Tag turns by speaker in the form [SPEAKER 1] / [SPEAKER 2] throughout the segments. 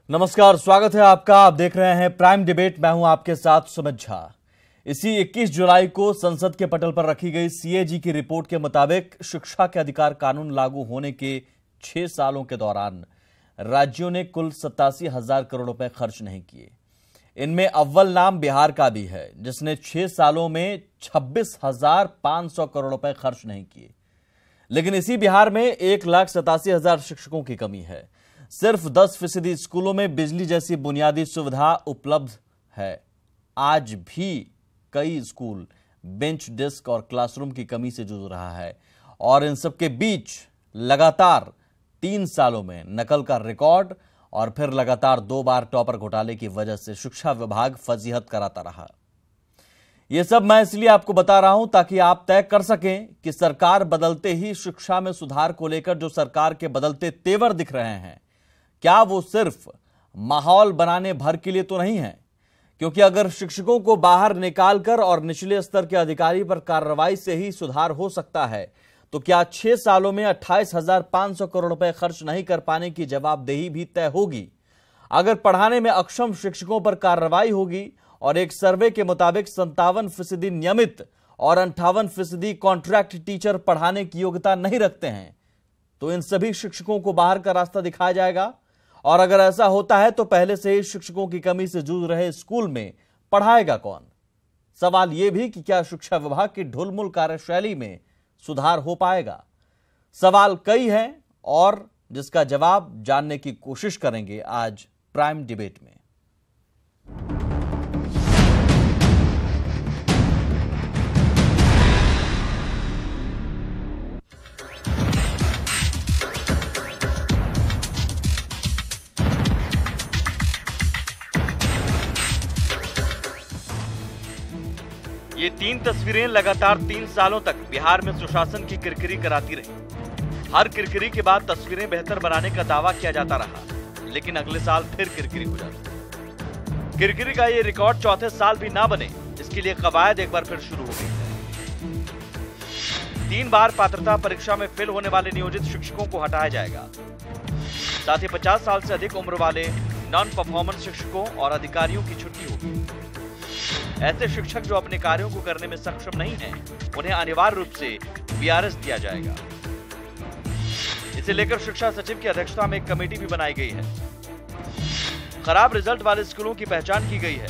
[SPEAKER 1] नमस्कार, स्वागत है आपका। आप देख रहे हैं प्राइम डिबेट। मैं हूं आपके साथ सुमित झा। इसी 21 जुलाई को संसद के पटल पर रखी गई सीएजी की रिपोर्ट के मुताबिक शिक्षा के अधिकार कानून लागू होने के 6 सालों के दौरान राज्यों ने कुल 87,000 करोड़ रुपए खर्च नहीं किए। इनमें अव्वल नाम बिहार का भी है, जिसने 6 सालों में 26,500 करोड़ रुपए खर्च नहीं किए। लेकिन इसी बिहार में 1,87,000 शिक्षकों की कमी है। सिर्फ 10% स्कूलों में बिजली जैसी बुनियादी सुविधा उपलब्ध है। आज भी कई स्कूल बेंच, डेस्क और क्लासरूम की कमी से जूझ रहा है। और इन सबके बीच लगातार 3 सालों में नकल का रिकॉर्ड और फिर लगातार 2 बार टॉपर घोटाले की वजह से शिक्षा विभाग फजीहत कराता रहा। यह सब मैं इसलिए आपको बता रहा हूं ताकि आप तय कर सकें कि सरकार बदलते ही शिक्षा में सुधार को लेकर जो सरकार के बदलते तेवर दिख रहे हैं, क्या वो सिर्फ माहौल बनाने भर के लिए तो नहीं है। क्योंकि अगर शिक्षकों को बाहर निकालकर और निचले स्तर के अधिकारी पर कार्रवाई से ही सुधार हो सकता है, तो क्या 6 सालों में 28,500 करोड़ रुपए खर्च नहीं कर पाने की जवाबदेही भी तय होगी। अगर पढ़ाने में अक्षम शिक्षकों पर कार्रवाई होगी और एक सर्वे के मुताबिक 57% नियमित और 58% कॉन्ट्रैक्ट टीचर पढ़ाने की योग्यता नहीं रखते हैं, तो इन सभी शिक्षकों को बाहर का रास्ता दिखाया जाएगा। और अगर ऐसा होता है तो पहले से ही शिक्षकों की कमी से जूझ रहे स्कूल में पढ़ाएगा कौन। सवाल यह भी कि क्या शिक्षा विभाग की ढुलमुल कार्यशैली में सुधार हो पाएगा। सवाल कई हैं और जिसका जवाब जानने की कोशिश करेंगे आज प्राइम डिबेट में। ये 3 तस्वीरें लगातार 3 सालों तक बिहार में सुशासन की किरकिरी कराती रही। हर किरकिरी के बाद तस्वीरें बेहतर बनाने का दावा किया जाता रहा, लेकिन अगले साल फिर किरकिरी हो जाती। किरकिरी का ये रिकॉर्ड चौथे साल भी ना बने, इसके लिए कवायद एक बार फिर शुरू हो गई है। 3 बार पात्रता परीक्षा में फेल होने वाले नियोजित शिक्षकों को हटाया जाएगा। साथ ही 50 साल से अधिक उम्र वाले नॉन परफॉर्मेंस शिक्षकों और अधिकारियों की छुट्टी होगी। ऐसे शिक्षक जो अपने कार्यों को करने में सक्षम नहीं हैं, उन्हें अनिवार्य रूप से वीआरएस दिया जाएगा। इसे लेकर शिक्षा सचिव की अध्यक्षता में एक कमेटी भी बनाई गई है। खराब रिजल्ट वाले स्कूलों की पहचान की गई है।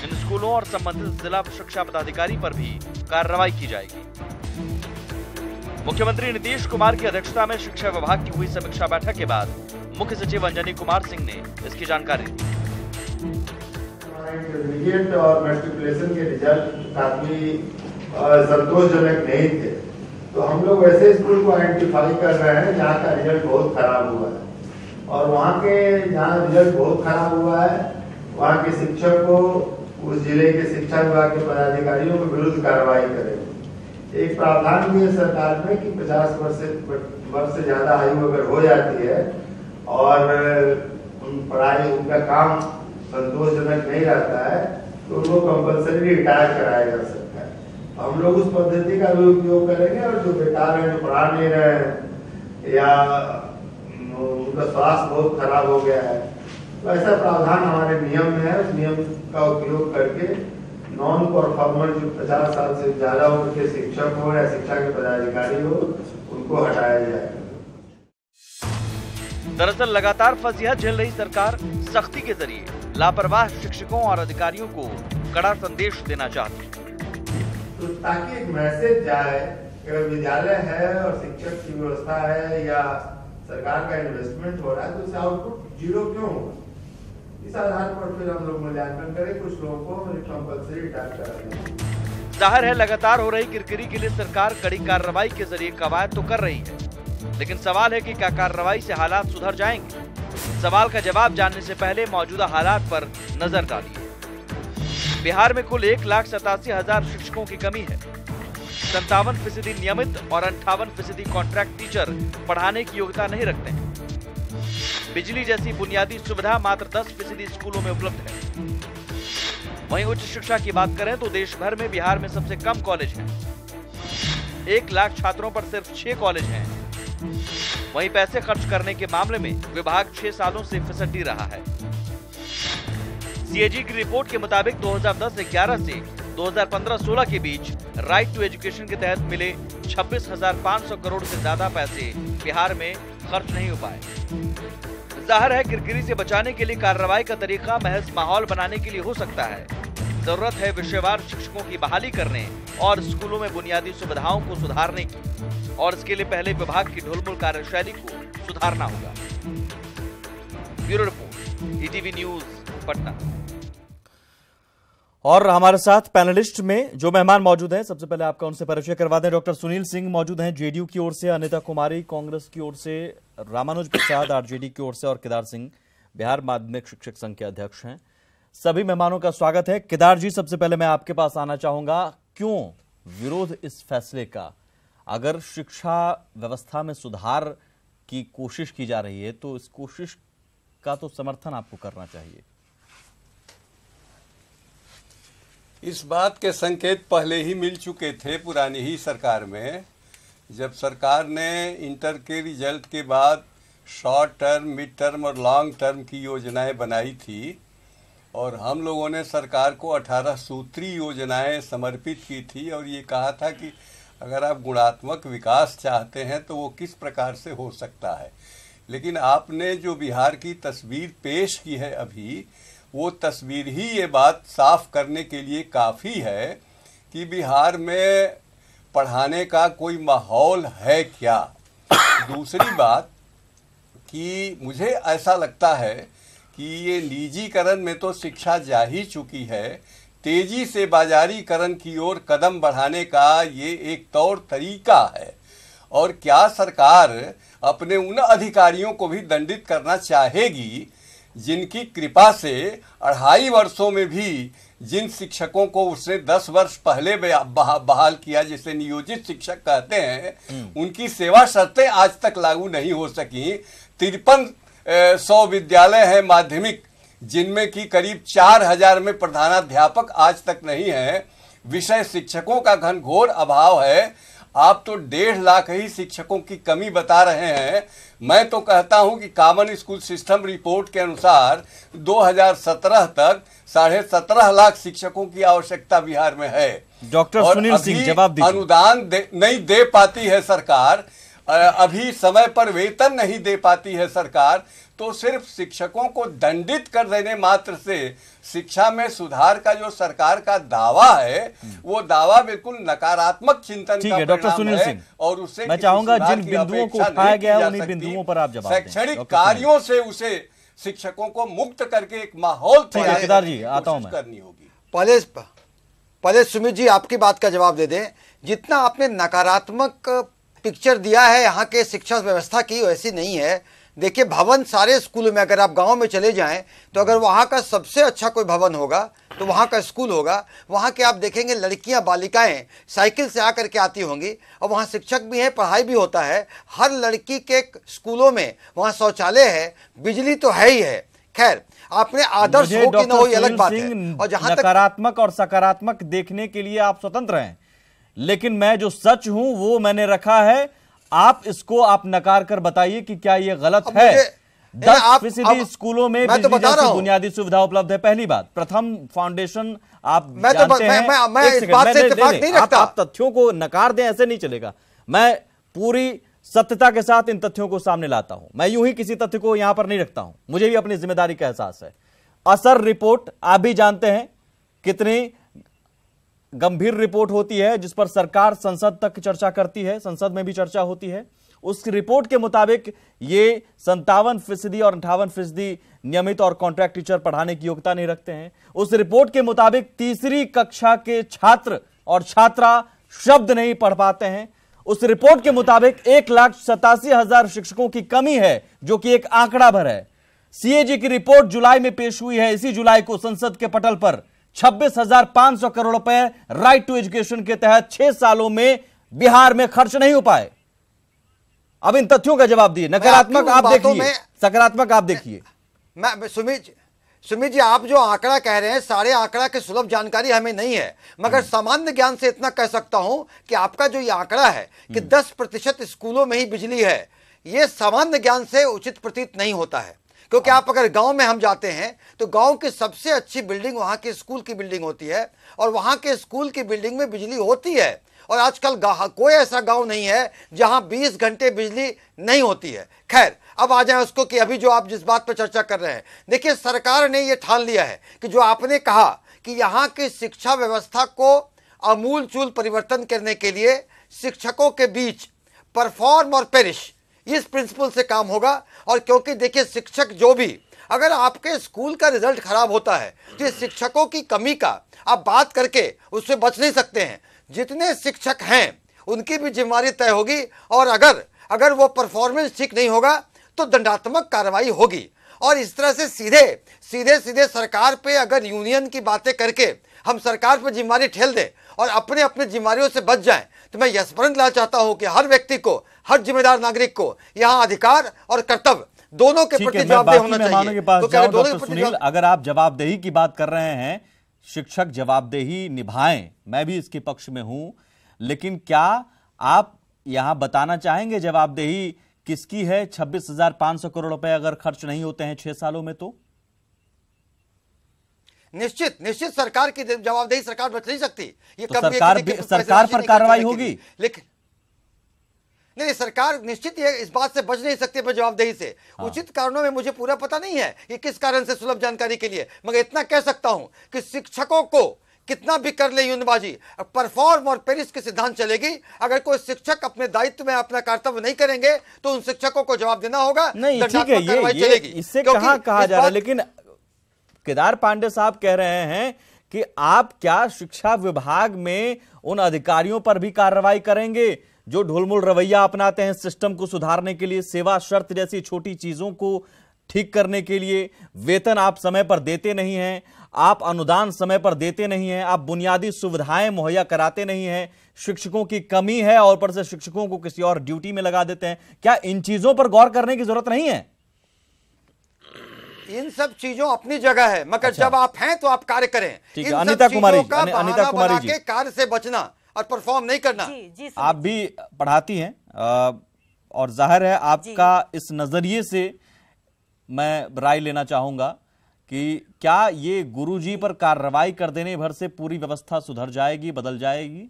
[SPEAKER 1] इन स्कूलों और संबंधित जिला शिक्षा पदाधिकारी पर भी कार्रवाई की जाएगी। मुख्यमंत्री नीतीश कुमार की अध्यक्षता में शिक्षा विभाग की हुई समीक्षा बैठक के बाद मुख्य सचिव अंजनी कुमार सिंह ने इसकी जानकारी दी।
[SPEAKER 2] इंटरमीडिएट और मैट्रिकुलेशन के रिजल्ट काफी संतोषजनक नहीं थे, तो हम लोग वैसे स्कूल को आइडेंटिफाई कर रहे हैं जहाँ का रिजल्ट बहुत खराब हुआ है। और वहाँ के जहाँ रिजल्ट बहुत खराब हुआ है, वहाँ के शिक्षक को, उस जिले के शिक्षा विभाग के पदाधिकारियों के विरुद्ध कार्रवाई करेंगे। एक प्रावधान भी है सरकार में कि 50 वर्ष से ज्यादा आयु अगर हो जाती है और पढ़ाई उनका काम संतोषजनक नहीं रहता है, तो उनको कंपल्सरी रिटायर कराया जा सकता है। हम लोग उस पद्धति का भी उपयोग करेंगे और जो बेकार है, जो पढ़ा नहीं रहे हैं या उनका स्वास्थ्य बहुत खराब हो गया है, तो ऐसा प्रावधान हमारे नियम में है। उस नियम का उपयोग करके नॉन परफॉर्मर जो 50 साल से ज्यादा उम्र के शिक्षक हो या शिक्षा के पदाधिकारी हो, उनको हटाया जाएगा।
[SPEAKER 1] दरअसल लगातार फजीहत झेल रही सरकार सख्ती के जरिए लापरवाह शिक्षकों और अधिकारियों को कड़ा संदेश देना चाहती है,
[SPEAKER 2] तो ताकि एक मैसेज जाए कि अगर विद्यालय है और शिक्षक की व्यवस्था है या सरकार का इन्वेस्टमेंट हो रहा है, तो इससे आउटपुट 0 क्यों होगा। इस आधार पर फिर हम लोग मूल्यांकन करें, कुछ लोगों को कंपल्सरी रिटायर करेंगे।
[SPEAKER 1] जाहिर है लगातार हो रही किरकिरी के लिए सरकार कड़ी कार्रवाई के जरिए कवायद तो कर रही है, लेकिन सवाल है कि क्या कार्रवाई से हालात सुधर जाएंगे। सवाल का जवाब जानने से पहले मौजूदा हालात पर नजर डालिए। बिहार में कुल 1,87,000 शिक्षकों की कमी है। 57% नियमित और 58% कॉन्ट्रैक्ट टीचर पढ़ाने की योग्यता नहीं रखते हैं। बिजली जैसी बुनियादी सुविधा मात्र 10% स्कूलों में उपलब्ध है। वहीं उच्च शिक्षा की बात करें तो देश भर में बिहार में सबसे कम कॉलेज हैं। 1 लाख छात्रों पर सिर्फ 6 कॉलेज हैं। वहीं पैसे खर्च करने के मामले में विभाग 6 सालों से फिसड्डी रहा है। सीएजी की रिपोर्ट के मुताबिक 2010-11 से 2015-16 के बीच राइट टू एजुकेशन के तहत मिले 26,500 करोड़ से ज्यादा पैसे बिहार में खर्च नहीं हो पाए। जाहिर है किरकिरी से बचाने के लिए कार्रवाई का तरीका महज माहौल बनाने के लिए हो सकता है। जरूरत है विषयवार शिक्षकों की बहाली करने और स्कूलों में बुनियादी सुविधाओं को सुधारने की, और इसके लिए पहले विभाग की ढुलमुल कार्यशैली को सुधारना होगा। Bureau report, ETV news, Patna. और हमारे साथ पैनलिस्ट में जो मेहमान मौजूद हैं, सबसे पहले आपका उनसे परिचय करवा दें। डॉक्टर सुनील सिंह मौजूद हैं जेडीयू की ओर से, अनिता कुमारी कांग्रेस की ओर से, रामानुज प्रसाद आरजेडी की ओर से और केदार सिंह बिहार माध्यमिक शिक्षक संघ के अध्यक्ष हैं। सभी मेहमानों का स्वागत है। केदार जी, सबसे पहले मैं आपके पास आना चाहूंगा, क्यों विरोध इस फैसले का? अगर शिक्षा व्यवस्था में सुधार की कोशिश की जा रही है तो इस कोशिश का तो समर्थन आपको करना चाहिए।
[SPEAKER 3] इस बात के संकेत पहले ही मिल चुके थे पुरानी ही सरकार में, जब सरकार ने इंटर के रिजल्ट के बाद शॉर्ट टर्म, मिड टर्म और लॉन्ग टर्म की योजनाएं बनाई थी, और हम लोगों ने सरकार को 18 सूत्री योजनाएं समर्पित की थी और ये कहा था कि अगर आप गुणात्मक विकास चाहते हैं तो वो किस प्रकार से हो सकता है। लेकिन आपने जो बिहार की तस्वीर पेश की है अभी, वो तस्वीर ही ये बात साफ करने के लिए काफ़ी है कि बिहार में पढ़ाने का कोई माहौल है क्या। दूसरी बात कि मुझे ऐसा लगता है कि ये निजीकरण में तो शिक्षा जा ही चुकी है, तेजी से बाजारीकरण की ओर कदम बढ़ाने का ये एक तौर तरीका है। और क्या सरकार अपने उन अधिकारियों को भी दंडित करना चाहेगी जिनकी कृपा से 2.5 वर्षों में भी जिन शिक्षकों को उसने 10 वर्ष पहले बहाल किया, जिसे नियोजित शिक्षक कहते हैं, उनकी सेवा शर्तें आज तक लागू नहीं हो सकी। 5300 विद्यालय हैं माध्यमिक, जिनमें की करीब 4000 में प्रधानाध्यापक आज तक नहीं है। विषय शिक्षकों का घनघोर अभाव है। आप तो 1.5 लाख ही शिक्षकों की कमी बता रहे हैं। मैं तो कहता हूं कि कॉमन स्कूल सिस्टम रिपोर्ट के अनुसार 2017 तक 17.5 लाख शिक्षकों की आवश्यकता बिहार में है।
[SPEAKER 1] डॉक्टर सुनील सिंह, जवाब दीजिए।
[SPEAKER 3] अनुदान नहीं दे पाती है सरकार, अभी समय पर वेतन नहीं दे पाती है सरकार, तो सिर्फ शिक्षकों को दंडित कर देने मात्र से शिक्षा में सुधार का जो सरकार का दावा है, वो दावा बिल्कुल नकारात्मक चिंतन का परिणाम है। और उससे
[SPEAKER 1] मैं चाहूंगा जिन बिंदुओं को उठाया गया है उन्हीं बिंदुओं पर आप जवाब दें।
[SPEAKER 3] शैक्षणिक कार्यों से उसे शिक्षकों को मुक्त करके एक माहौल तैयार करनी होगी।
[SPEAKER 4] पहले सुमित जी आपकी बात का जवाब दे दें। जितना आपने नकारात्मक पिक्चर दिया है यहाँ के शिक्षा व्यवस्था की, वैसी नहीं है। देखिए, भवन सारे स्कूलों में, अगर आप गांव में चले जाएं तो अगर वहाँ का सबसे अच्छा कोई भवन होगा तो वहाँ का स्कूल होगा। वहाँ के आप देखेंगे लड़कियाँ, बालिकाएं साइकिल से आकर के आती होंगी, और वहाँ शिक्षक भी हैं, पढ़ाई भी होता है। हर लड़की के स्कूलों में वहाँ शौचालय है, बिजली तो है ही है। खैर, आपने आदर्श हो कि न हो, ये अलग बात है। और जहाँ
[SPEAKER 1] नकारात्मक और सकारात्मक देखने के लिए आप स्वतंत्र हैं, लेकिन मैं जो सच हूं वो मैंने रखा है। आप इसको आप नकार कर बताइए कि क्या ये गलत है। 10% स्कूलों में बिजली जैसी बुनियादी सुविधा उपलब्ध है। पहली बात, प्रथम फाउंडेशन आप जानते हैं। आप तथ्यों को नकार दें, ऐसे नहीं चलेगा। मैं पूरी सत्यता के साथ इन तथ्यों को सामने लाता हूं। मैं यूं ही किसी तथ्य को यहां पर नहीं रखता हूं, मुझे भी अपनी जिम्मेदारी का एहसास है। असर रिपोर्ट आप भी जानते हैं कितनी गंभीर रिपोर्ट होती है, जिस पर सरकार संसद तक चर्चा करती है, संसद में भी चर्चा होती है। उस रिपोर्ट के मुताबिक ये 57% और 58% नियमित और कॉन्ट्रैक्ट टीचर पढ़ाने की योग्यता नहीं रखते हैं। उस रिपोर्ट के मुताबिक तीसरी कक्षा के छात्र और छात्रा शब्द नहीं पढ़ पाते हैं। उस रिपोर्ट के मुताबिक 1,87,000 शिक्षकों की कमी है, जो कि एक आंकड़ा भर है। सीएजी की रिपोर्ट जुलाई में पेश हुई है। इसी जुलाई को संसद के पटल पर 26,500 करोड़ रुपए राइट टू एजुकेशन के तहत 6 सालों में बिहार में खर्च नहीं हो पाए। अब इन तथ्यों का जवाब दिए। नकारात्मक आप देखिए, सकारात्मक आप देखिए।
[SPEAKER 4] मैं सुमित जी, आप जो आंकड़ा कह रहे हैं, सारे आंकड़ा की सुलभ जानकारी हमें नहीं है, मगर सामान्य ज्ञान से इतना कह सकता हूं कि आपका जो ये आंकड़ा है कि 10% स्कूलों में ही बिजली है, ये सामान्य ज्ञान से उचित प्रतीत नहीं होता है। क्योंकि आप अगर गांव में हम जाते हैं तो गांव की सबसे अच्छी बिल्डिंग वहां के स्कूल की बिल्डिंग होती है, और वहां के स्कूल की बिल्डिंग में बिजली होती है। और आजकल कोई ऐसा गांव नहीं है जहां 20 घंटे बिजली नहीं होती है। खैर, अब आ जाए उसको कि अभी जो आप जिस बात पर चर्चा कर रहे हैं, देखिए सरकार ने यह ठान लिया है कि जो आपने कहा कि यहाँ की शिक्षा व्यवस्था को आमूलचूल परिवर्तन करने के लिए शिक्षकों के बीच परफॉर्म और पेरिश, इस प्रिंसिपल से काम होगा। और क्योंकि देखिए शिक्षक जो भी, अगर आपके स्कूल का रिजल्ट खराब होता है तो ये शिक्षकों की कमी का आप बात करके उससे बच नहीं सकते हैं। जितने शिक्षक हैं उनकी भी जिम्मेदारी तय होगी, और अगर वो परफॉर्मेंस ठीक नहीं होगा तो दंडात्मक कार्रवाई होगी। और इस तरह से सीधे सरकार पे अगर यूनियन की बातें करके हम सरकार पर जिम्मेदारी ठेल दें और अपने अपने जिम्मेदारियों से बच जाएं, तो मैं यह स्मरण दिलाना चाहता हूं कि हर व्यक्ति को, हर जिम्मेदार नागरिक को यहाँ अधिकार और कर्तव्य दोनों के प्रति जवाबदेह होना चाहिए।
[SPEAKER 1] डॉक्टर सुनील, अगर आप जवाबदेही की बात कर रहे हैं, शिक्षक जवाबदेही निभाएं, मैं भी इसके पक्ष में हूं, लेकिन क्या आप यहां बताना चाहेंगे जवाबदेही किसकी है? 26,500 करोड़ रुपए अगर खर्च नहीं होते हैं 6 सालों में तो
[SPEAKER 4] निश्चित सरकार की जवाबदेही, सरकार बच नहीं सकती। ये
[SPEAKER 1] तो सरकार पर कार्रवाई होगी,
[SPEAKER 4] लेकिन नहीं, सरकार निश्चित ये इस बात से बच नहीं सकती पर जवाबदेही से। उचित कारणों में मुझे पूरा पता नहीं है कि किस कारण से, सुलभ जानकारी के लिए, मगर इतना कह सकता हूं कि शिक्षकों को कितना भी कर ले यूनबाजी, परफॉर्म और पेरिस के सिद्धांत चलेगी। अगर कोई शिक्षक अपने दायित्व में अपना कर्तव्य नहीं करेंगे तो उन शिक्षकों को जवाब देना होगा।
[SPEAKER 1] नहीं, ठीक है, ये इससे कहा जा रहा है। लेकिन केदार पांडे साहब कह रहे हैं कि आप क्या शिक्षा विभाग में उन अधिकारियों पर भी कार्रवाई करेंगे जो ढुलमुल रवैया अपनाते हैं सिस्टम को सुधारने के लिए, सेवा शर्त जैसी छोटी चीजों को ठीक करने के लिए? वेतन आप समय पर देते नहीं हैं, आप अनुदान समय पर देते नहीं हैं, आप बुनियादी सुविधाएं मुहैया कराते नहीं हैं, शिक्षकों की कमी है और ऊपर से शिक्षकों को किसी और ड्यूटी में लगा देते हैं। क्या इन चीजों पर गौर करने की जरूरत नहीं है?
[SPEAKER 4] इन सब चीजों अपनी जगह है, मगर जब आप हैं तो आप कार्य करें।
[SPEAKER 1] ठीक है, अनिता कुमारी जी,
[SPEAKER 4] कार्य से बचना और परफॉर्म नहीं करना।
[SPEAKER 1] जी, आप भी पढ़ाती हैं और जाहिर है आपका इस नजरिए से मैं राय लेना चाहूंगा कि क्या ये गुरुजी पर कार्रवाई कर देने भर से पूरी व्यवस्था सुधर जाएगी, बदल जाएगी?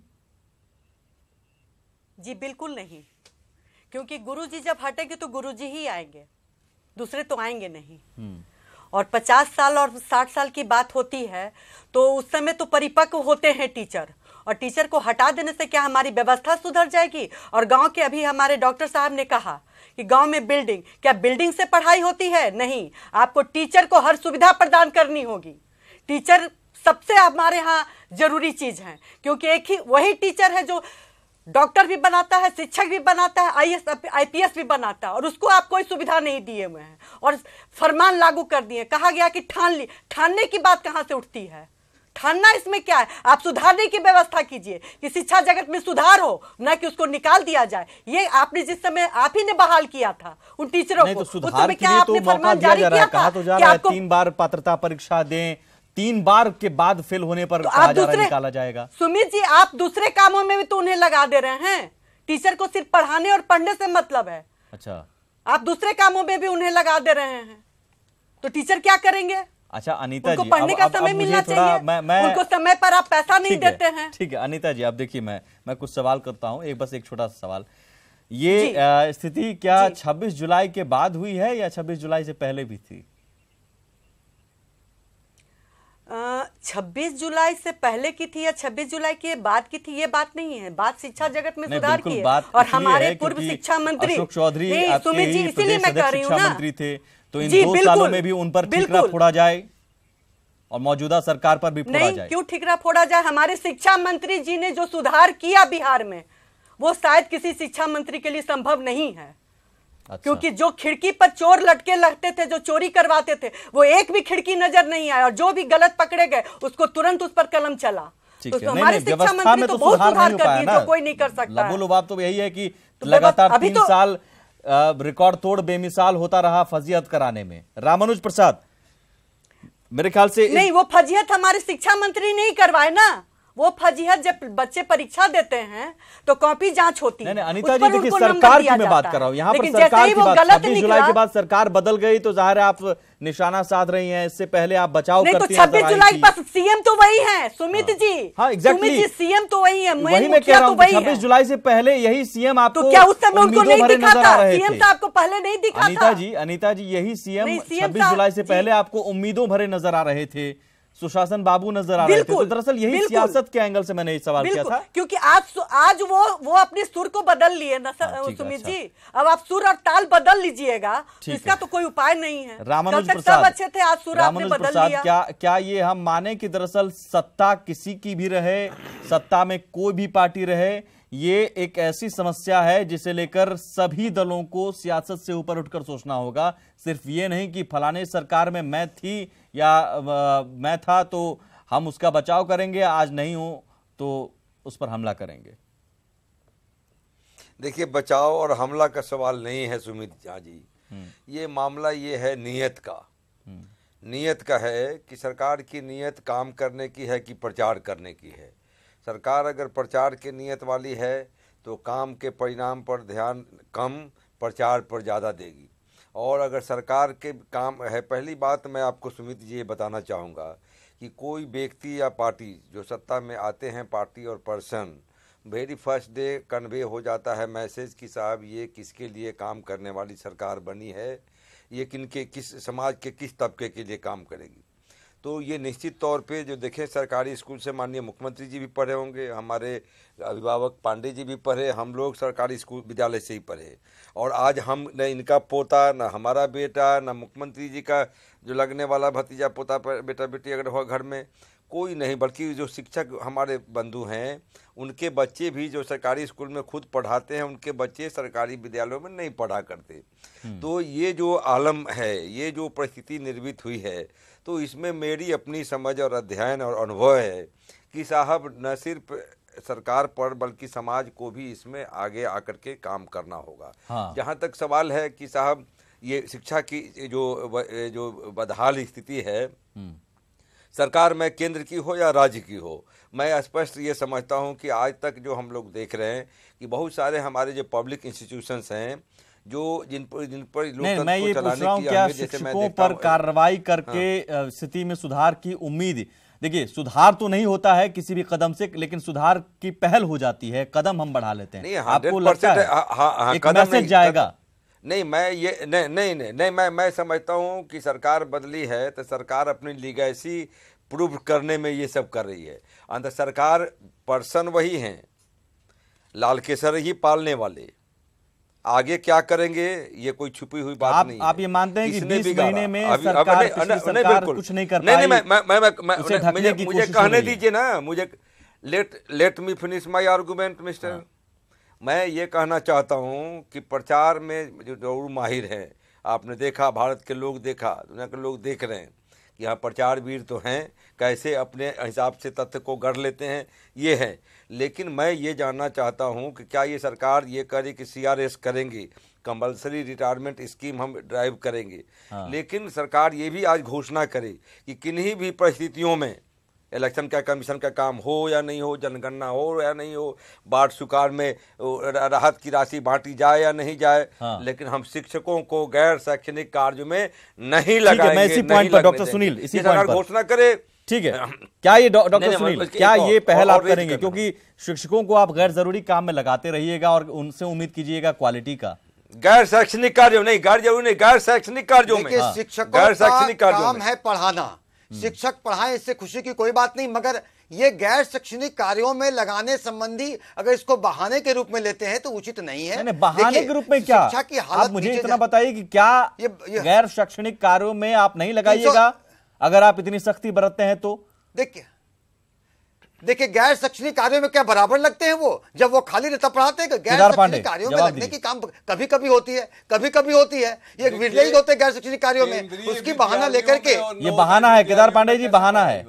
[SPEAKER 5] जी बिल्कुल नहीं, क्योंकि गुरुजी जब हटेंगे तो गुरुजी ही आएंगे, दूसरे तो आएंगे नहीं। और 50 साल और 60 साल की बात होती है तो उस समय तो परिपक्व होते हैं टीचर, और टीचर को हटा देने से क्या हमारी व्यवस्था सुधर जाएगी? और गांव के अभी हमारे डॉक्टर साहब ने कहा कि गांव में बिल्डिंग, क्या बिल्डिंग से पढ़ाई होती है? नहीं, आपको टीचर को हर सुविधा प्रदान करनी होगी। टीचर सबसे हमारे यहाँ जरूरी चीज है, क्योंकि एक ही वही टीचर है जो डॉक्टर भी बनाता है, शिक्षक भी बनाता है, आईएएस आईपीएस भी बनाता है, और उसको आप कोई सुविधा नहीं दिए हुए हैं और फरमान लागू कर दिए। कहा गया कि ठान ली, ठानने की बात कहां से उठती है? ठानना इसमें क्या है? आप सुधारने की व्यवस्था कीजिए कि शिक्षा जगत में सुधार हो, न कि उसको निकाल दिया जाए। ये आपने जिस समय आप ही ने बहाल किया था उन टीचरों को,
[SPEAKER 1] उस समय क्या आपने फरमान जारी किया था? कहा तो जा रहा है 3 बार पात्रता परीक्षा दें, 3 बार के बाद फेल होने पर कहा जा रहा है निकाला जाएगा।
[SPEAKER 5] सुमित जी, आप दूसरे कामों में भी तो उन्हें लगा दे रहे हैं। टीचर को सिर्फ पढ़ाने और पढ़ने से मतलब है।
[SPEAKER 1] अच्छा,
[SPEAKER 5] आप दूसरे कामों में भी उन्हें लगा दे रहे हैं, तो टीचर क्या करेंगे?
[SPEAKER 1] अच्छा अनीता जी,
[SPEAKER 5] पढ़ने का समय मिलना चाहिए, उनको समय पर आप पैसा नहीं देते हैं।
[SPEAKER 1] ठीक है अनीता जी, अब देखिए मैं कुछ सवाल करता हूं, एक छोटा सा सवाल। ये स्थिति क्या 26 जुलाई के बाद हुई है या 26 जुलाई से पहले भी थी?
[SPEAKER 5] 26 जुलाई से पहले की थी या 26 जुलाई के बाद की थी, ये बात नहीं है। बात शिक्षा जगत में सुधार की है। और हमारे पूर्व शिक्षा मंत्री
[SPEAKER 1] अशोक चौधरी
[SPEAKER 5] सुमित जी, इसीलिए मैं कह रही हूँ ना,
[SPEAKER 1] मंत्री थे, तो इन 2 सालों में भी उन पर ठिकरा फोड़ा जाए और मौजूदा सरकार पर भी फोड़ा जाए?
[SPEAKER 5] नहीं, क्यों ठिकरा फोड़ा जाए? हमारे शिक्षा मंत्री जी ने जो सुधार किया बिहार में, वो शायद किसी शिक्षा मंत्री के लिए संभव नहीं है। अच्छा। क्योंकि जो खिड़की पर चोर लटके लगते थे, जो चोरी करवाते थे, वो एक भी खिड़की नजर नहीं आया, और जो भी गलत पकड़े गए उसको तुरंत उस पर कलम चला। तो हमारे शिक्षा मंत्री तो बहुत सुधार कर दिए, जो कोई नहीं कर सकता।
[SPEAKER 1] लबोलुबाब तो यही है कि लगातार 3 साल रिकॉर्ड तोड़ बेमिसाल होता रहा फजीहत कराने में। रामानुज प्रसाद, मेरे ख्याल से
[SPEAKER 5] नहीं, वो फजीहत हमारे शिक्षा मंत्री नहीं करवाए ना, वो फजीहत जब बच्चे परीक्षा देते हैं तो कॉपी जांच होती है।
[SPEAKER 1] नहीं अनीता जी देखिए, सरकार की मैं बात कर रहा हूँ यहाँ पर, सरकार की बात। 26 जुलाई के बाद सरकार बदल गई तो जाहिर है आप निशाना साध रही हैं, इससे पहले आप बचाव
[SPEAKER 5] नहीं
[SPEAKER 1] करती
[SPEAKER 5] तो 26 जुलाई के पास सीएम तो वही है सुमित जी।
[SPEAKER 1] हाँ एग्जैक्टली,
[SPEAKER 5] सुमित जी सीएम तो वही है,
[SPEAKER 1] वही मैं कह रहा हूँ। 26 जुलाई से पहले यही सीएम आपको
[SPEAKER 5] तो क्या उस समय उनको नहीं दिखा
[SPEAKER 1] नजर आ
[SPEAKER 5] था?
[SPEAKER 1] रहे
[SPEAKER 5] सीएम
[SPEAKER 1] थे।
[SPEAKER 5] तो आपको पहले नहीं दिखा था।
[SPEAKER 1] अनीता जी यही सीएम
[SPEAKER 5] नहीं, सीएम
[SPEAKER 1] 26 जुलाई से
[SPEAKER 5] जी।
[SPEAKER 1] पहले आपको उम्मीदों भरे नजर आ रहे थे, सुशासन बाबू नजर आ रहे थे। तो दरअसल यही सियासत के एंगल से मैंने ये सवाल किया था,
[SPEAKER 5] क्योंकि आज वो अपने सुर को बदल लिए ना सुमित जी। अब आप सुर और ताल बदल लीजिएगा तो इसका तो कोई उपाय नहीं है।
[SPEAKER 1] रामानुज
[SPEAKER 5] सब
[SPEAKER 1] प्रसाद
[SPEAKER 5] अच्छे थे, आज सुर आपने बदल लिया।
[SPEAKER 1] क्या ये हम माने कि दरअसल सत्ता किसी की भी रहे, सत्ता में कोई भी पार्टी रहे, ये एक ऐसी समस्या है जिसे लेकर सभी दलों को सियासत से ऊपर उठकर सोचना होगा। सिर्फ ये नहीं कि फलाने सरकार में मैं थी या मैं था तो हम उसका बचाव करेंगे, आज नहीं हो तो उस पर हमला करेंगे।
[SPEAKER 6] देखिए, बचाव और हमला का सवाल नहीं है सुमित झा जी, ये मामला ये है नीयत का। नीयत का है कि सरकार की नीयत काम करने की है कि प्रचार करने की है। सरकार अगर प्रचार की नीयत वाली है तो काम के परिणाम पर ध्यान कम, प्रचार पर ज़्यादा देगी। और अगर सरकार के काम है, पहली बात मैं आपको सुमित जी ये बताना चाहूँगा कि कोई व्यक्ति या पार्टी जो सत्ता में आते हैं, पार्टी और person, very first day convey हो जाता है मैसेज कि साहब ये किसके लिए काम करने वाली सरकार बनी है, ये किस समाज के किस तबके के लिए काम करेगी। तो ये निश्चित तौर पे जो देखें, सरकारी स्कूल से माननीय मुख्यमंत्री जी भी पढ़े होंगे, हमारे अभिभावक पांडे जी भी पढ़े, हम लोग सरकारी स्कूल विद्यालय से ही पढ़े। और आज हम न इनका पोता, न हमारा बेटा, न मुख्यमंत्री जी का जो लगने वाला भतीजा पोता बेटा बेटी अगर हो घर में, कोई नहीं, बल्कि जो शिक्षक हमारे बंधु हैं उनके बच्चे भी जो सरकारी स्कूल में खुद पढ़ाते हैं, उनके बच्चे सरकारी विद्यालयों में नहीं पढ़ा करते। तो ये जो आलम है, ये जो परिस्थिति निर्मित हुई है, तो इसमें मेरी अपनी समझ और अध्ययन और अनुभव है कि साहब न सिर्फ सरकार पर बल्कि समाज को भी इसमें आगे आकर के काम करना होगा। हाँ। जहाँ तक सवाल है कि साहब ये शिक्षा की जो बदहाल स्थिति है, सरकार में केंद्र की हो या राज्य की हो, मैं स्पष्ट ये समझता हूँ कि आज तक जो हम लोग देख रहे हैं कि बहुत सारे हमारे जो पब्लिक इंस्टीट्यूशंस हैं जो जिन पर
[SPEAKER 1] मैं ये पूछ रहा हूँ, क्या शिक्षकों पर कार्रवाई करके स्थिति में सुधार की उम्मीद? देखिए, सुधार तो नहीं होता है किसी भी कदम से, लेकिन सुधार की पहल हो जाती है, कदम हम बढ़ा लेते हैं। आपको लगता है एक मैसेज जाएगा?
[SPEAKER 6] नहीं, मैं ये नहीं मैं समझता हूँ कि सरकार बदली है तो सरकार अपनी लीगेसी प्रूव करने में ये सब कर रही है। अंदर सरकार पर्सन वही हैं, लाल केसर ही पालने वाले, आगे क्या करेंगे ये कोई छुपी हुई बात नहीं है।
[SPEAKER 1] आप ये मानते हैं कि 20 महीने में सरकार कुछ नहीं कर पाई?
[SPEAKER 6] नहीं, मुझे कहने दीजिए ना, मुझे let me finish my argument mister. मैं ये कहना चाहता हूँ कि प्रचार में जो जरूर माहिर हैं, आपने देखा, भारत के लोग देखा, दुनिया के लोग देख रहे हैं कि यहाँ प्रचार वीर तो हैं, कैसे अपने हिसाब से तथ्य को गढ़ लेते हैं, ये है। लेकिन मैं ये जानना चाहता हूँ कि क्या ये सरकार ये करे कि CRS करेंगे, कंपल्सरी रिटायरमेंट स्कीम हम ड्राइव करेंगे। हाँ। लेकिन सरकार ये भी आज घोषणा करे कि किन्हीं भी परिस्थितियों में इलेक्शन का कमीशन का काम हो या नहीं हो, जनगणना हो या नहीं हो, बाढ़ सुखाड़ में राहत की राशि बांटी जाए या नहीं जाए, हाँ। लेकिन हम शिक्षकों को गैर शैक्षणिक कार्य में नहीं लगाएंगे।
[SPEAKER 1] मैं इसी पॉइंट पर डॉक्टर सुनील, इसी पॉइंट पर
[SPEAKER 6] घोषणा करे,
[SPEAKER 1] ठीक है। क्या ये डॉक्टर सुनील, क्या ये पहल आप करेंगे? क्योंकि शिक्षकों को आप गैर जरूरी काम में लगाते रहिएगा और उनसे उम्मीद कीजिएगा क्वालिटी का।
[SPEAKER 6] गैर शैक्षणिक कार्यों नहीं, गैर जरूरी नहीं, गैर शैक्षणिक कार्यों में
[SPEAKER 4] शिक्षकों का काम है पढ़ाना, शिक्षक पढ़ाएं, इससे खुशी की कोई बात नहीं, मगर ये गैर शैक्षणिक कार्यों में लगाने संबंधी अगर इसको बहाने के रूप में लेते हैं तो उचित नहीं है।
[SPEAKER 1] बहाने के रूप में क्या?
[SPEAKER 4] शिक्षा की हालत,
[SPEAKER 1] आप मुझे इतना बताइए कि क्या ये गैर शैक्षणिक कार्यों में आप नहीं लगाइएगा अगर आप इतनी सख्ती बरतते हैं तो?
[SPEAKER 4] देखिए गैर शैक्षणिक कार्यों में क्या बराबर लगते हैं वो, जब वो खाली रहता पढ़ाते हैं? गैर शैक्षणिक कार्यों में लगने की काम कभी कभी होती है, कभी कभी होती है, ये विरले होते हैं गैर शैक्षणिक कार्यों में, उसकी बहाना लेकर के।
[SPEAKER 1] ये बहाना है केदार पांडे जी, बहाना है,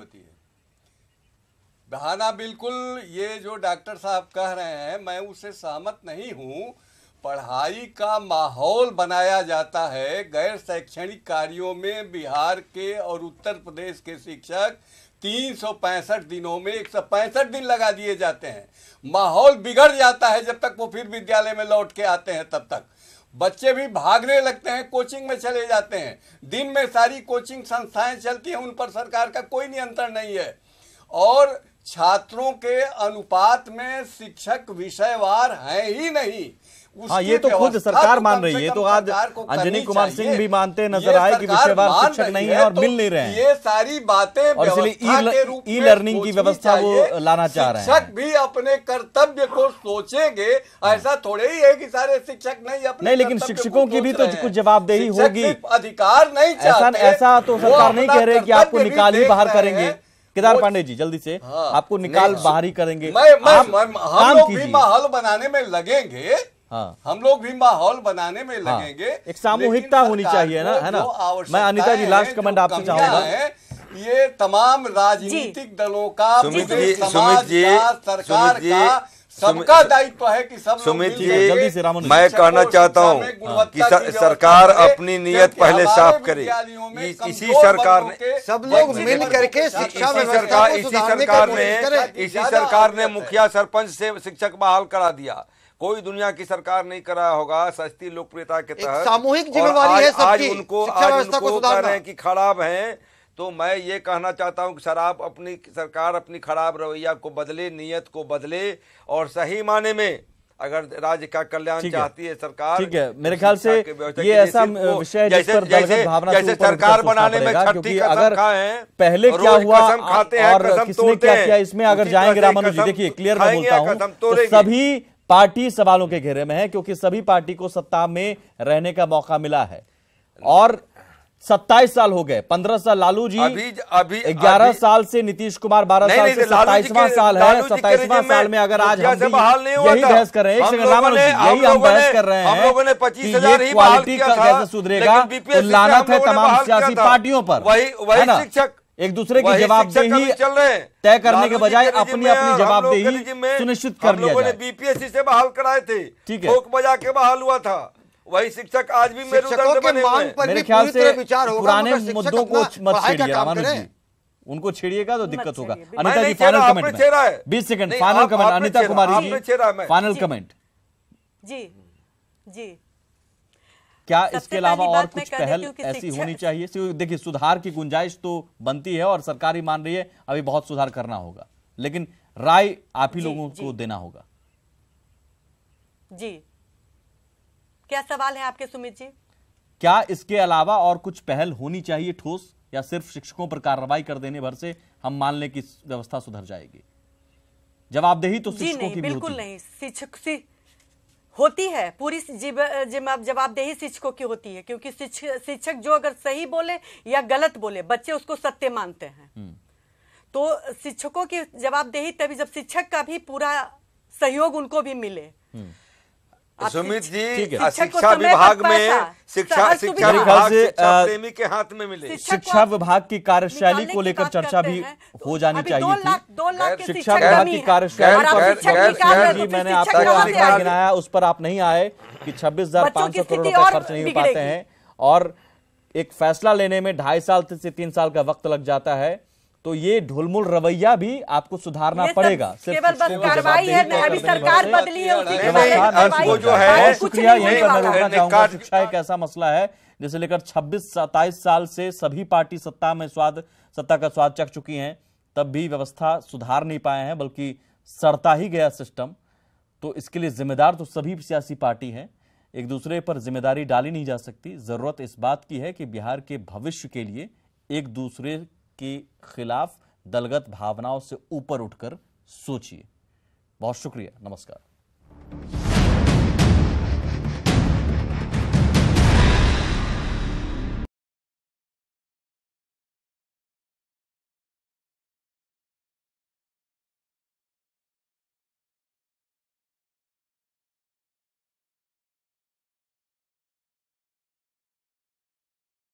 [SPEAKER 3] बहाना बिल्कुल। ये जो डॉक्टर साहब कह रहे हैं मैं उससे सहमत नहीं हूँ। पढ़ाई का माहौल बनाया जाता है, गैर शैक्षणिक कार्यों में बिहार के और उत्तर प्रदेश के शिक्षक 365 दिनों में 165 दिन लगा दिए जाते हैं। माहौल बिगड़ जाता है जब तक वो फिर विद्यालय में लौट के आते हैं, तब तक बच्चे भी भागने लगते हैं, कोचिंग में चले जाते हैं। दिन में सारी कोचिंग संस्थाएं चलती हैं, उन पर सरकार का कोई नियंत्रण नहीं है। और छात्रों के अनुपात में शिक्षक विषयवार हैं ही नहीं।
[SPEAKER 1] हाँ, ये तो खुद सरकार मान रही है। तो आज अंजनी कुमार सिंह भी मानते नजर आए कि विषयवार शिक्षक नहीं है और मिल नहीं रहे हैं।
[SPEAKER 3] ये सारी बातें
[SPEAKER 1] और इसलिए ई लर्निंग की व्यवस्था वो लाना चाह रहे हैं।
[SPEAKER 3] शिक्षक भी अपने कर्तव्य को सोचेंगे, ऐसा थोड़े ही है कि सारे शिक्षक नहीं अपने
[SPEAKER 1] नहीं, लेकिन शिक्षकों की भी तो कुछ जवाबदेही होगी।
[SPEAKER 3] अधिकार नहीं चाहते,
[SPEAKER 1] ऐसा तो सरकार नहीं कह रहे कि आपको निकाल ही बाहर करेंगे। केदार पांडे जी, जल्दी से आपको निकाल बाहर ही करेंगे।
[SPEAKER 3] हम लोग भी माहौल बनाने में लगेंगे।
[SPEAKER 1] हाँ,
[SPEAKER 3] हम लोग भी माहौल बनाने में लगेंगे।
[SPEAKER 1] एक सामूहिकता होनी चाहिए ना, है ना। मैं अनिता जी लास्ट कमेंट आपसे चाहूंगा।
[SPEAKER 3] ये तमाम राजनीतिक दलों का,
[SPEAKER 6] सुमित जी,
[SPEAKER 3] सरकार का सबका दायित्व है कि सब
[SPEAKER 6] सुमित जी,
[SPEAKER 1] जल्दी से रामन,
[SPEAKER 6] मैं कहना चाहता हूँ कि सरकार अपनी नीयत पहले साफ करे। इसी सरकार ने,
[SPEAKER 4] सब लोग मिल करके शिक्षा
[SPEAKER 6] इसी सरकार ने मुखिया सरपंच से शिक्षक बहाल करा दिया। कोई दुनिया की सरकार नहीं करा होगा सस्ती लोकप्रियता के तहत।
[SPEAKER 4] सामूहिक जिम्मेवारी है सबकी।
[SPEAKER 6] आज उनको कह रहे हैं कि खराब हैं। तो मैं ये कहना चाहता हूं कि सरकार अपनी खराब रवैया को बदले, नीयत को बदले, और सही माने में अगर राज्य का कल्याण चाहती है सरकार।
[SPEAKER 1] ठीक है, मेरे ख्याल से ये ऐसा विषय जिस पर दलगत भावना
[SPEAKER 6] जैसे सरकार बनाने में
[SPEAKER 1] क्योंकि अगर पहले क्या हुआ और किसने क्या किया, इसमें अगर जाएंगे रामानुज जी, देखिए क्लियर मैं बोलता हूँ, तो सभी पार्टी सवालों के घेरे में है, क्योंकि सभी पार्टी को सत्ता में रहने का मौका मिला है। और 27 साल हो गए, 15 साल लालू जी, अभी 11 साल से नीतीश कुमार, 12 साल से 27वां साल है। 27वां साल में अगर आज हम यही बहस कर रहे हैं, यही हम बहस कर रहे हैं कि ये क्वालिटी कैसे सुधरेगा, तो लानत है तमाम सियासी पार्टियों पर।
[SPEAKER 6] वही शिक्षक
[SPEAKER 1] एक दूसरे की जवाबदेही तय करने के बजाय अपनी जवाबदेही सुनिश्चित कर लिया जाए।
[SPEAKER 6] बीपीएससी से बहाल कराए थे,
[SPEAKER 1] ठीक है,
[SPEAKER 6] ठोक बजा के बहाल हुआ था। वही शिक्षक आज भी मेरुदंड बने हुए हैं।
[SPEAKER 1] मेरे ख्याल से पुराने मुद्दों को मत छेड़िए रामानुज जी, उनको छेड़िएगा तो दिक्कत होगा। अनिता जी फाइनल कमेंट में 20 second final comment. Anita Kumari ji final comment.
[SPEAKER 5] जी
[SPEAKER 1] क्या इसके अलावा और कुछ पहल ऐसी होनी चाहिए? देखिए, सुधार की गुंजाइश तो बनती है और सरकार ही मान रही है अभी बहुत सुधार करना होगा, लेकिन राय आप ही लोगों को देना होगा।
[SPEAKER 5] जी, क्या सवाल है आपके सुमित जी?
[SPEAKER 1] क्या इसके अलावा और कुछ पहल होनी चाहिए ठोस, या सिर्फ शिक्षकों पर कार्रवाई कर देने भर से हम मान लें कि व्यवस्था सुधर जाएगी? जवाबदेही तो शिक्षकों की भी
[SPEAKER 5] बिल्कुल नहीं, शिक्षक होती है, पूरी जवाबदेही शिक्षकों की होती है, क्योंकि शिक्षक जो अगर सही बोले या गलत बोले, बच्चे उसको सत्य मानते हैं। तो शिक्षकों की जवाबदेही तभी जब शिक्षक का भी पूरा सहयोग उनको भी मिले।
[SPEAKER 6] सुमित जी, शिक्षा विभाग में शिक्षा प्रेमी के हाथ में मिले।
[SPEAKER 1] शिक्षा विभाग की कार्यशैली को लेकर चर्चा भी हो जानी चाहिए थी। शिक्षा विभाग की कार्यशैली मैंने आपको गिनाया, उस पर आप नहीं आए कि 26,500 करोड़ रुपए खर्च नहीं हो पाते हैं, और एक फैसला लेने में 2.5 साल से 3 साल का वक्त लग जाता है। तो ये ढुलमुल रवैया भी आपको सुधारना पड़ेगा।
[SPEAKER 5] केवल बस कार्रवाई है, अभी सरकार बदली है,
[SPEAKER 6] जो है
[SPEAKER 1] शुक्रिया। यहीं पर मैं रोकना चाहूंगा। शिक्षा एक ऐसा मसला है जिसे लेकर 26-27 साल से सभी पार्टी सत्ता का स्वाद चख चुकी हैं, तब भी व्यवस्था सुधार नहीं पाए हैं, बल्कि सड़ता ही गया सिस्टम। तो इसके लिए जिम्मेदार तो सभी सियासी पार्टी हैं, एक दूसरे पर जिम्मेदारी डाली नहीं जा सकती। जरूरत इस बात की है कि बिहार के भविष्य के लिए एक दूसरे के खिलाफ दलगत भावनाओं से ऊपर उठकर सोचिए। बहुत शुक्रिया, नमस्कार।